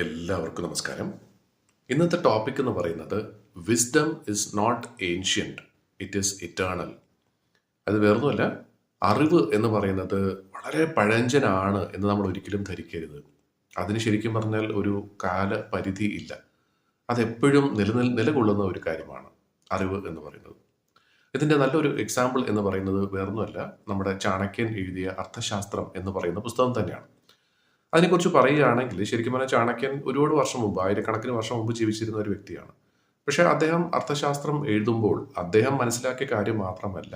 എല്ലാവർക്കും നമസ്കാരം. ഇന്നത്തെ ടോപ്പിക് എന്ന് പറയുന്നത് wisdom is not ancient, it is eternal. അത് വേറൊന്നുമല്ല, അറിവ് എന്ന് പറയുന്നത് വളരെ പഴഞ്ചനാണ് എന്ന് നമ്മൾ ഒരിക്കലും ധരിക്കരുത്. അതിന് ശരിക്കും പറഞ്ഞാൽ ഒരു കാലപരിധി ഇല്ല. അതെപ്പോഴും നിലകൊള്ളുന്ന ഒരു കാര്യമാണ് അറിവ് എന്ന് പറയുന്നത്. ഇതിൻ്റെ നല്ലൊരു എക്സാമ്പിൾ എന്ന് പറയുന്നത് വേറൊന്നുമല്ല, നമ്മുടെ ചാണക്യൻ എഴുതിയ അർത്ഥശാസ്ത്രം എന്ന് പറയുന്ന പുസ്തകം തന്നെയാണ്. അതിനെക്കുറിച്ച് പറയുകയാണെങ്കിൽ ശരിക്കും പറഞ്ഞാൽ ചാണക്യൻ ഒരുപാട് വർഷം മുമ്പ്, ആയിരക്കണക്കിന് വർഷം മുമ്പ് ജീവിച്ചിരുന്ന ഒരു വ്യക്തിയാണ്. പക്ഷെ അദ്ദേഹം അർത്ഥശാസ്ത്രം എഴുതുമ്പോൾ അദ്ദേഹം മനസ്സിലാക്കിയ കാര്യം മാത്രമല്ല,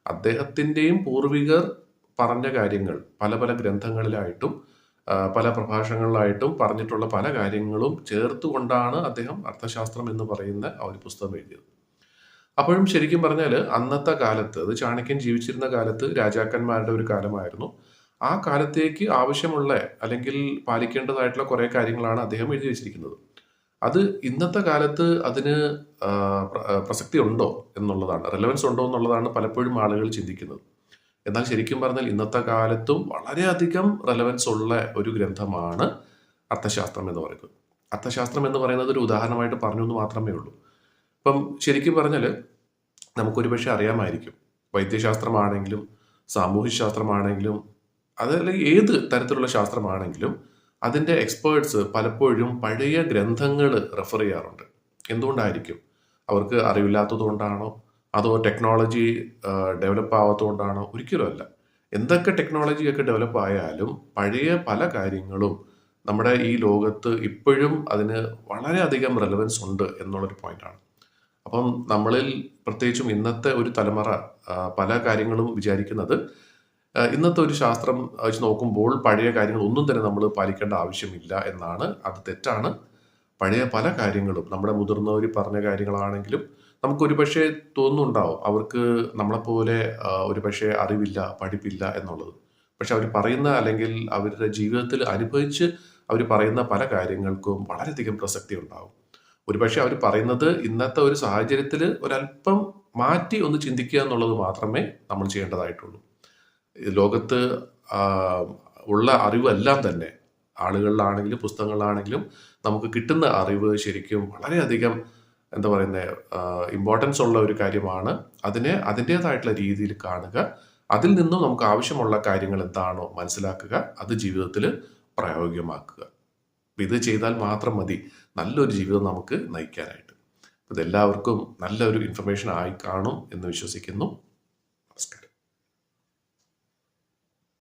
അദ്ദേഹത്തിൻ്റെയും പൂർവികർ പറഞ്ഞ കാര്യങ്ങൾ പല പല ഗ്രന്ഥങ്ങളിലായിട്ടും പല പ്രഭാഷണങ്ങളിലായിട്ടും പറഞ്ഞിട്ടുള്ള പല കാര്യങ്ങളും ചേർത്തുകൊണ്ടാണ് അദ്ദേഹം അർത്ഥശാസ്ത്രം എന്ന് പറയുന്ന ആ ഒരു പുസ്തകം എഴുതിയത്. അപ്പോഴും ശരിക്കും പറഞ്ഞാൽ അന്നത്തെ കാലത്ത്, അത് ചാണക്യൻ ജീവിച്ചിരുന്ന കാലത്ത് രാജാക്കന്മാരുടെ ഒരു കാലമായിരുന്നു. ആ കാലത്തേക്ക് ആവശ്യമുള്ള അല്ലെങ്കിൽ പാലിക്കേണ്ടതായിട്ടുള്ള കുറേ കാര്യങ്ങളാണ് അദ്ദേഹം എഴുതി വെച്ചിരിക്കുന്നത്. അത് ഇന്നത്തെ കാലത്ത് അതിന് പ്രസക്തി ഉണ്ടോ എന്നുള്ളതാണ്, റെലവൻസ് ഉണ്ടോ എന്നുള്ളതാണ് പലപ്പോഴും ആളുകൾ ചിന്തിക്കുന്നത്. എന്നാൽ ശരിക്കും പറഞ്ഞാൽ ഇന്നത്തെ കാലത്തും വളരെയധികം റെലവൻസ് ഉള്ള ഒരു ഗ്രന്ഥമാണ് അർത്ഥശാസ്ത്രം എന്ന് പറയുന്നത്. അർത്ഥശാസ്ത്രം എന്ന് പറയുന്നത് ഒരു ഉദാഹരണമായിട്ട് പറഞ്ഞു എന്ന് മാത്രമേ ഉള്ളൂ. ഇപ്പം ശരിക്കും പറഞ്ഞാൽ നമുക്കൊരു പക്ഷേ അറിയാമായിരിക്കും, വൈദ്യശാസ്ത്രമാണെങ്കിലും സാമൂഹ്യ ശാസ്ത്രമാണെങ്കിലും അതല്ലെങ്കിൽ ഏത് തരത്തിലുള്ള ശാസ്ത്രമാണെങ്കിലും അതിൻ്റെ എക്സ്പേർട്സ് പലപ്പോഴും പഴയ ഗ്രന്ഥങ്ങൾ റെഫർ ചെയ്യാറുണ്ട്. എന്തുകൊണ്ടായിരിക്കും? അവർക്ക് അറിവില്ലാത്തതുകൊണ്ടാണോ, അതോ ടെക്നോളജി ഡെവലപ്പ് ആവാത്തതുകൊണ്ടാണോ? ഒരിക്കലുമല്ല. എന്തൊക്കെ ടെക്നോളജിയൊക്കെ ഡെവലപ്പ് ആയാലും പഴയ പല കാര്യങ്ങളും നമ്മുടെ ഈ ലോകത്ത് ഇപ്പോഴും അതിന് വളരെയധികം റെലവൻസ് ഉണ്ട് എന്നുള്ളൊരു പോയിന്റാണ്. അപ്പം നമ്മളിൽ പ്രത്യേകിച്ചും ഇന്നത്തെ ഒരു തലമുറ പല കാര്യങ്ങളും വിചാരിക്കുന്നത് ഇന്നത്തെ ഒരു ശാസ്ത്രം വെച്ച് നോക്കുമ്പോൾ പഴയ കാര്യങ്ങൾ ഒന്നും തന്നെ നമ്മൾ പാലിക്കേണ്ട ആവശ്യമില്ല എന്നാണ്. അത് തെറ്റാണ്. പഴയ പല കാര്യങ്ങളും നമ്മുടെ മുതിർന്നവർ പറഞ്ഞ കാര്യങ്ങളാണെങ്കിലും നമുക്കൊരു പക്ഷേ തോന്നുന്നുണ്ടാവും അവർക്ക് നമ്മളെപ്പോലെ ഒരു പക്ഷേ അറിവില്ല, പഠിപ്പില്ല എന്നുള്ളത്. പക്ഷെ അവർ പറയുന്ന അല്ലെങ്കിൽ അവരുടെ ജീവിതത്തിൽ അനുഭവിച്ച് അവർ പറയുന്ന പല കാര്യങ്ങൾക്കും വളരെയധികം പ്രസക്തി ഉണ്ടാവും. ഒരുപക്ഷെ അവർ പറയുന്നത് ഇന്നത്തെ ഒരു സാഹചര്യത്തിൽ ഒരല്പം മാറ്റി ഒന്ന് ചിന്തിക്കുക എന്നുള്ളത് മാത്രമേ നമ്മൾ ചെയ്യേണ്ടതായിട്ടുള്ളൂ. ലോകത്ത് ഉള്ള അറിവെല്ലാം തന്നെ, ആളുകളിലാണെങ്കിലും പുസ്തകങ്ങളിലാണെങ്കിലും നമുക്ക് കിട്ടുന്ന അറിവ് ശരിക്കും വളരെയധികം എന്താ പറയുന്നത്, ഇമ്പോർട്ടൻസ് ഉള്ള ഒരു കാര്യമാണ്. അതിനെ അതിൻ്റേതായിട്ടുള്ള രീതിയിൽ കാണുക, അതിൽ നിന്നും നമുക്ക് ആവശ്യമുള്ള കാര്യങ്ങൾ എന്താണോ മനസ്സിലാക്കുക, അത് ജീവിതത്തിൽ പ്രായോഗികമാക്കുക. ഇത് ചെയ്താൽ മാത്രം മതി നല്ലൊരു ജീവിതം നമുക്ക് നയിക്കാനായിട്ട്. ഇതെല്ലാവർക്കും നല്ലൊരു ഇൻഫർമേഷൻ ആയി കാണും എന്ന് വിശ്വസിക്കുന്നു. നമസ്കാരം.